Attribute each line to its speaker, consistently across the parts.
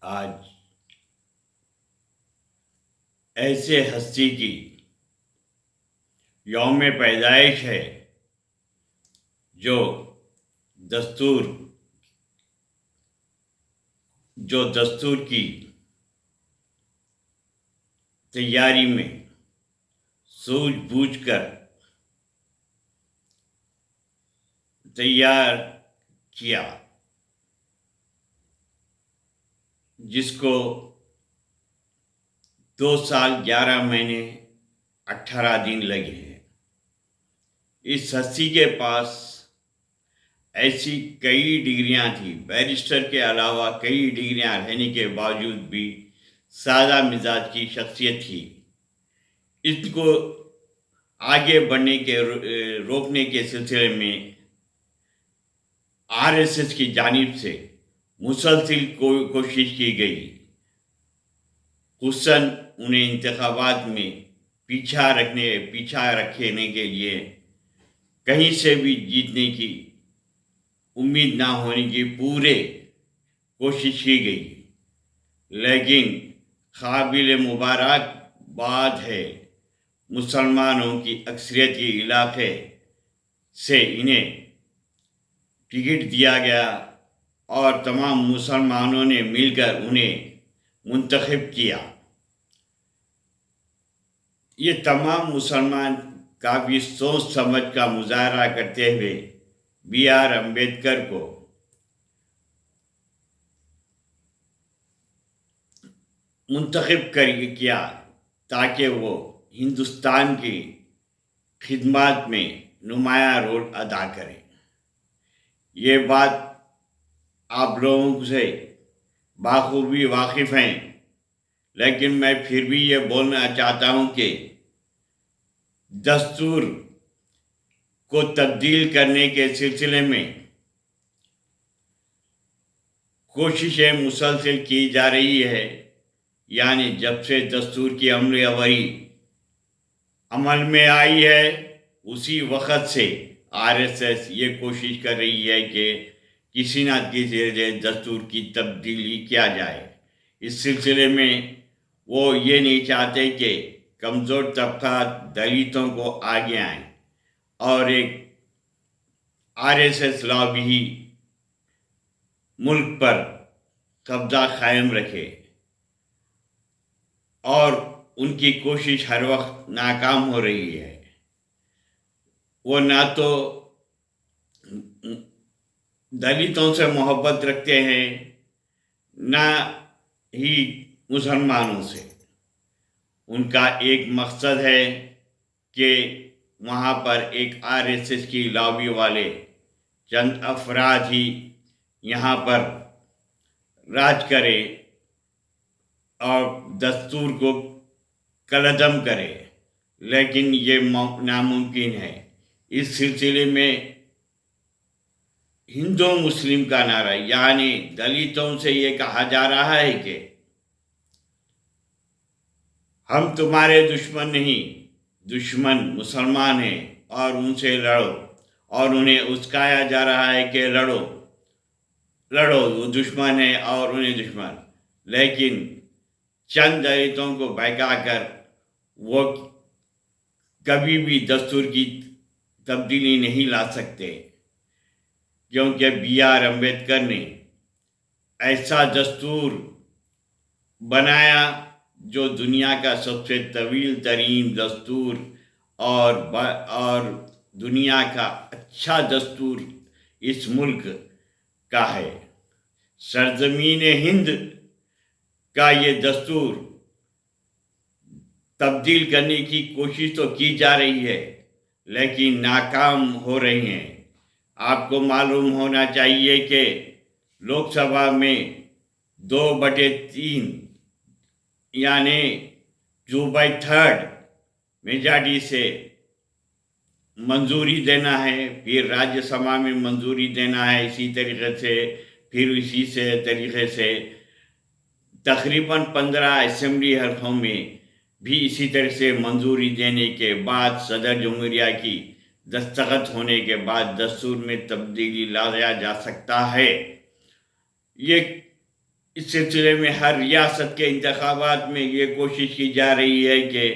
Speaker 1: آج ایسے ہستی کی یوم پیدائش ہے جو دستور کی تیاری میں سوچ بوجھ کر تیار کیا، جس کو 2 سال 11 مہینے 18 دن لگے ہیں۔ اس ہستی کے پاس ایسی کئی ڈگریاں تھیں، بیرسٹر کے علاوہ کئی ڈگریاں رہنے کے باوجود بھی سادہ مزاج کی شخصیت تھی۔ اس کو آگے بڑھنے کے روکنے کے سلسلے میں RSS کی جانب سے مسلسل کوشش کی گئی، خصوصاً انہیں انتخابات میں پیچھا رکھنے کے لیے کہیں سے بھی جیتنے کی امید نہ ہونے کی پورے کوشش کی گئی، لیکن قابل مبارکباد ہے مسلمانوں کی اکثریت کے علاقے سے انہیں ٹکٹ دیا گیا اور تمام مسلمانوں نے مل کر انہیں منتخب کیا۔ یہ تمام مسلمان کافی سوچ سمجھ کا مظاہرہ کرتے ہوئے BR امبیڈکر کو منتخب کیا تاکہ وہ ہندوستان کی خدمات میں نمایاں رول ادا کریں۔ یہ بات آپ لوگوں سے بخوبی واقف ہیں، لیکن میں پھر بھی یہ بولنا چاہتا ہوں کہ دستور کو تبدیل کرنے کے سلسلے میں کوششیں مسلسل کی جا رہی ہے، یعنی جب سے دستور کی عمل آوری عمل میں آئی ہے اسی وقت سے RSS یہ کوشش کر رہی ہے کہ کسی نہ کسی سے دستور کی تبدیلی کیا جائے۔ اس سلسلے میں وہ یہ نہیں چاہتے کہ کمزور طبقات دلتوں کو آگے آئیں اور ایک RSS لابی ملک پر قبضہ قائم رکھے، اور ان کی کوشش ہر وقت ناکام ہو رہی ہے۔ وہ نہ تو دلتوں سے محبت رکھتے ہیں نہ ہی مسلمانوں سے۔ ان کا ایک مقصد ہے کہ وہاں پر ایک RSS کی لابی والے چند افراد ہی یہاں پر راج کرے اور دستور کو کالعدم کرے، لیکن یہ ناممکن ہے۔ اس سلسلے میں ہندو مسلم کا نعرہ، یعنی دلتوں سے یہ کہا جا رہا ہے کہ ہم تمہارے دشمن نہیں، دشمن مسلمان ہیں اور ان سے لڑو، اور انہیں اکسایا جا رہا ہے کہ لڑو وہ دشمن ہے اور انہیں دشمن، لیکن چند دلتوں کو بہکا کر وہ کبھی بھی دستور کی تبدیلی نہیں لا سکتے، کیونکہ BR امبیڈکر نے ایسا دستور بنایا جو دنیا کا سب سے طویل ترین دستور اور دنیا کا اچھا دستور اس ملک کا ہے۔ سرزمین ہند کا یہ دستور تبدیل کرنے کی کوشش تو کی جا رہی ہے، لیکن ناکام ہو رہی ہیں۔ آپ کو معلوم ہونا چاہیے کہ لوک سبھا میں 2/3 یعنی 2/3 میجارٹی سے منظوری دینا ہے، پھر راجیہ سبھا میں منظوری دینا ہے، اسی طریقے سے پھر اسی طریقے سے تقریباً 15 اسمبلی حلقوں میں بھی اسی طرح سے منظوری دینے کے بعد صدر جمہوریہ کی دستخط ہونے کے بعد دستور میں تبدیلی لایا جا سکتا ہے۔ یہ इस सिलसिले में हर रियासत के इंतखाबात में ये कोशिश की जा रही है कि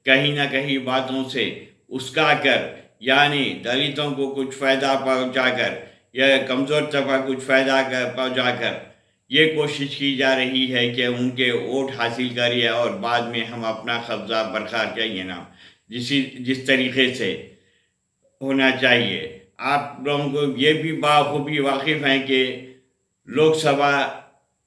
Speaker 1: कहीं ना कहीं बातों से उस्का कर, यानी दलितों को कुछ फ़ायदा पहुंचाकर या कमज़ोर तबका कुछ फ़ायदा पहुंचाकर ये कोशिश की जा रही है कि उनके वोट हासिल करिए और बाद में हम अपना कब्ज़ा बरकरार करिए ना, जिस तरीके से होना चाहिए। आप लोगों को ये भी बाखूबी वाकिफ़ हैं कि लोकसभा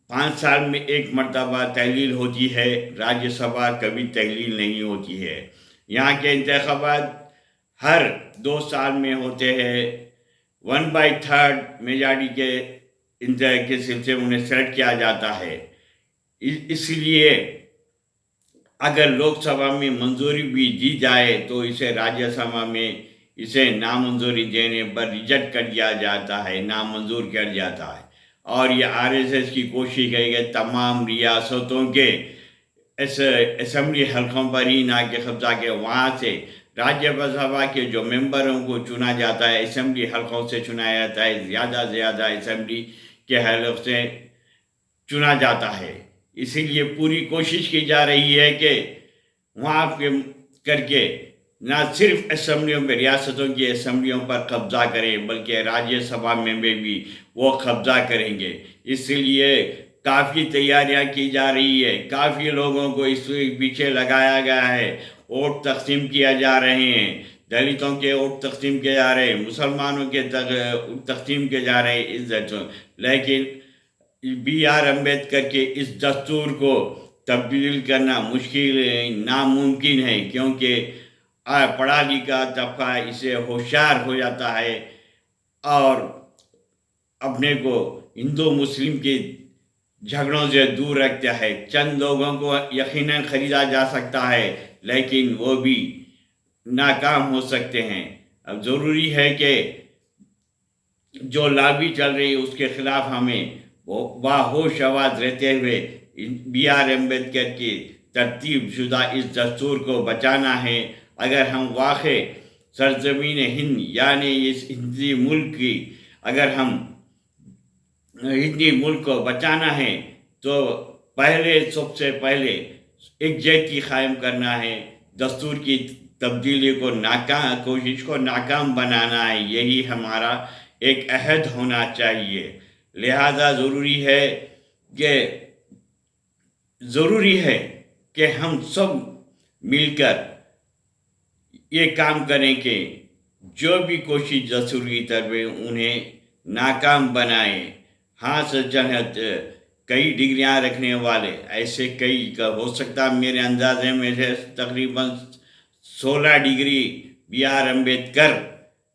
Speaker 1: 5 साल में एक मरतबा तहलील होती है, राज्यसभा कभी तहलील नहीं होती है। यहाँ के इंतखाबात हर 2 साल में होते हैं। 1/3 मेजॉरिटी के सिलसिले में उन्हें सेलेक्ट किया जाता है। इसलिए अगर लोकसभा में मंजूरी भी दी जाए तो इसे राज्यसभा में इसे नामंजूरी देने पर रिजेक्ट कर दिया जाता है, नामंजूर कर जाता है। और ये आरएसएस की कोशिश है कि तमाम रियासतों के असेंबली हलकों पर ही ना के कब्जा के वहाँ से राज्यसभा के जो मेंबरों को चुना जाता है, असेंबली हलकों से चुना जाता है, ज़्यादा से ज़्यादा असेंबली के हलकों से चुना जाता है। इसीलिए पूरी कोशिश की जा रही है कि वहाँ के करके ना सिर्फ असेंबलियों में, रियासतों की असेंबलियों पर कब्जा करें, बल्कि राज्यसभा में भी वो कब्जा करेंगे। इसलिए काफ़ी तैयारियां की जा रही है, काफ़ी लोगों को इस पीछे लगाया गया है, वोट तकसीम किया जा रहे हैं, दलितों के वोट तकसीम किए जा रहे हैं, मुसलमानों के तकसीम किए जा रहे हैं इस लेकिन BR अम्बेडकर के इस दस्तूर को तब्दील करना मुश्किल नामुमकिन है, क्योंकि पढ़ा लिखा तबका इसे होशियार हो जाता है और अपने को हिंदू मुस्लिम के झगड़ों से दूर रखता है। चंद लोगों को यकीनन ख़रीदा जा सकता है, लेकिन वो भी नाकाम हो सकते हैं। अब ज़रूरी है कि जो लॉबी चल रही है उसके खिलाफ हमें बाहोश आवाज़ रहते हुए BR अम्बेडकर की तरतीब शुदा इस दस्तूर को बचाना है। अगर हम वाक़ई सरज़मीन हिंद यानी इस हिंदी मुल्क की अगर हम हिंदी मुल्क को बचाना है तो सबसे पहले एकजुटती कायम करना है, दस्तूर की तब्दीली को कोशिश को नाकाम बनाना है। यही हमारा एक अहद होना चाहिए। लिहाजा ज़रूरी है कि हम सब मिलकर ये काम करें कि जो भी कोशिश दस्तूर की तरफ उन्हें नाकाम बनाएं। हाँ सज्जन है, कई डिग्रियां रखने वाले ऐसे कई हो सकता, मेरे अंदाजे में से तकरीबन 16 डिग्री BR अम्बेडकर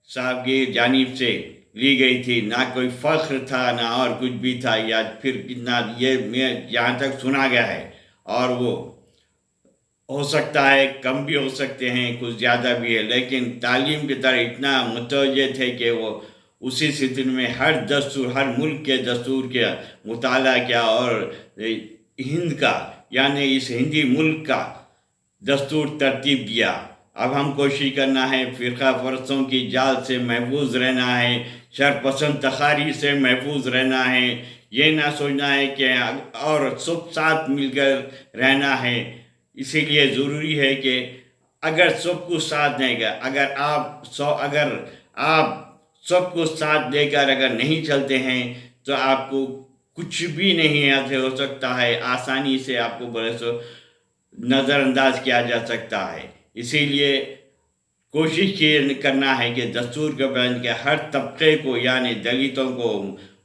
Speaker 1: साहब की जानिब से ली गई थी। ना कोई फ़ख्र था ना और कुछ भी था, या फिर कितना ये मैं जहाँ तक सुना गया है, और वो हो सकता है कम भी हो सकते हैं, कुछ ज़्यादा भी है, लेकिन तालीम की तरह इतना मुतवज्जे थे कि वो उसी स्थिति में हर मुल्क के दस्तूर के मुताला किया और हिंद का यानी इस हिंदी मुल्क का दस्तूर तरतीब दिया। अब हम कोशिश करना है फ़िरका परस्तों की जाल से महफूज रहना है, शरपसंद तखारी से महफूज रहना है। ये ना सोचना है कि और सब साथ मिलकर रहना है। इसीलिए ज़रूरी है कि अगर सबको साथ देगा, अगर आप सबको साथ देकर अगर नहीं चलते हैं तो आपको कुछ भी नहीं ऐसे हो सकता है, आसानी से आपको बड़े सो नज़रअंदाज किया जा सकता है। इसीलिए कोशिश करना है कि दस्तूर के बयान के हर तबके को यानी दलितों को,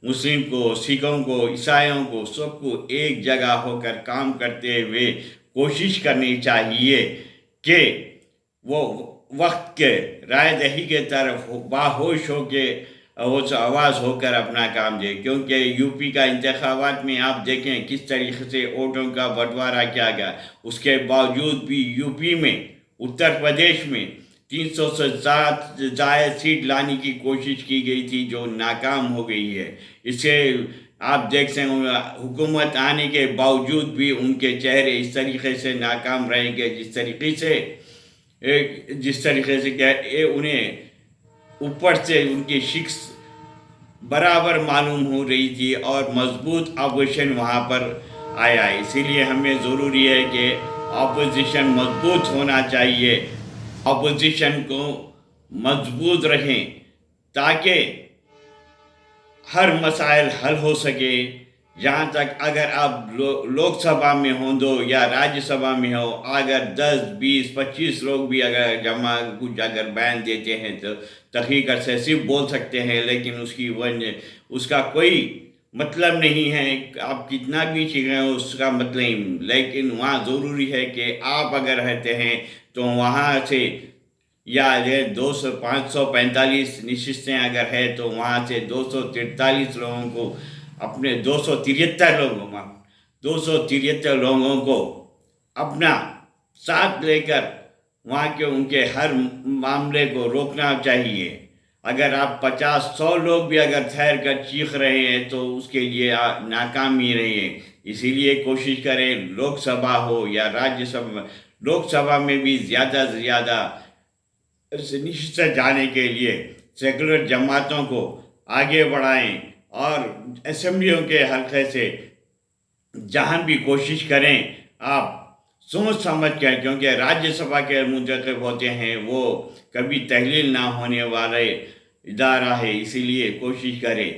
Speaker 1: मुस्लिम को, सिखों को, ईसाइयों को, सबको एक जगह होकर काम करते हुए कोशिश करनी चाहिए कि वो वक्त के राय दही के तरफ बाहोश हो के आवाज़ होकर अपना काम दे। क्योंकि यूपी का इंतखाबात में आप देखें किस तरीके से वोटों का बंटवारा किया गया, उसके बावजूद भी यूपी में, उत्तर प्रदेश में 300 से ज़्यादा सीट लाने की कोशिश की गई थी जो नाकाम हो गई है। इसे आप देख सकते हैं, हुकूमत आने के बावजूद भी उनके चेहरे इस तरीके से नाकाम रहेंगे जिस तरीके से क्या उन्हें ऊपर से उनकी शिक्स बराबर मालूम हो रही थी और मजबूत अपोजिशन वहाँ पर आया। इसीलिए हमें ज़रूरी है कि अपोजिशन मजबूत होना चाहिए, अपोजिशन को मजबूत रखें ताकि हर मसाइल हल हो सके। जहाँ तक अगर आप लोकसभा में हो दो या राज्यसभा में हो, अगर 10, 20, 25 लोग भी अगर जमा कुछ अगर बयान देते हैं तो तहकीकत से सिर्फ बोल सकते हैं, लेकिन उसका कोई मतलब नहीं है। आप कितना भी सीखें उसका मतलब नहीं। लेकिन वहाँ ज़रूरी है कि आप अगर रहते हैं तो वहाँ से या ये 200 545 नशिस्तें अगर है तो वहाँ से 243 लोगों को अपने 273 लोगों को अपना साथ लेकर वहाँ के उनके हर मामले को रोकना चाहिए। अगर आप 50-100 लोग भी अगर ठहर कर चीख रहे हैं तो उसके लिए नाकाम ही रही है। इसीलिए कोशिश करें, लोकसभा हो या राज्यसभा, लोकसभा में भी ज़्यादा से ज़्यादा निश्चित जाने के लिए सेकुलर जमातों को आगे बढ़ाएं और असेंबलियों के हल्के से जहाँ भी कोशिश करें आप सोच समझ कर, क्योंकि राज्यसभा के मुंतखब होते हैं वो कभी तहलील ना होने वाले इदारा है। इसीलिए कोशिश करें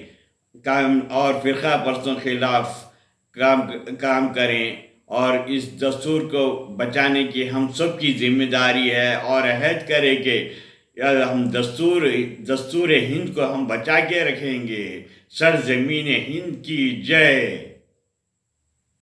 Speaker 1: काम और फ़िरका परस्तों के खिलाफ काम करें और इस दस्तूर को बचाने की हम सब की जिम्मेदारी है। और अहद करें कि हम दस्तूर हिंद को हम बचा के रखेंगे। सरज़मीन हिंद की जय।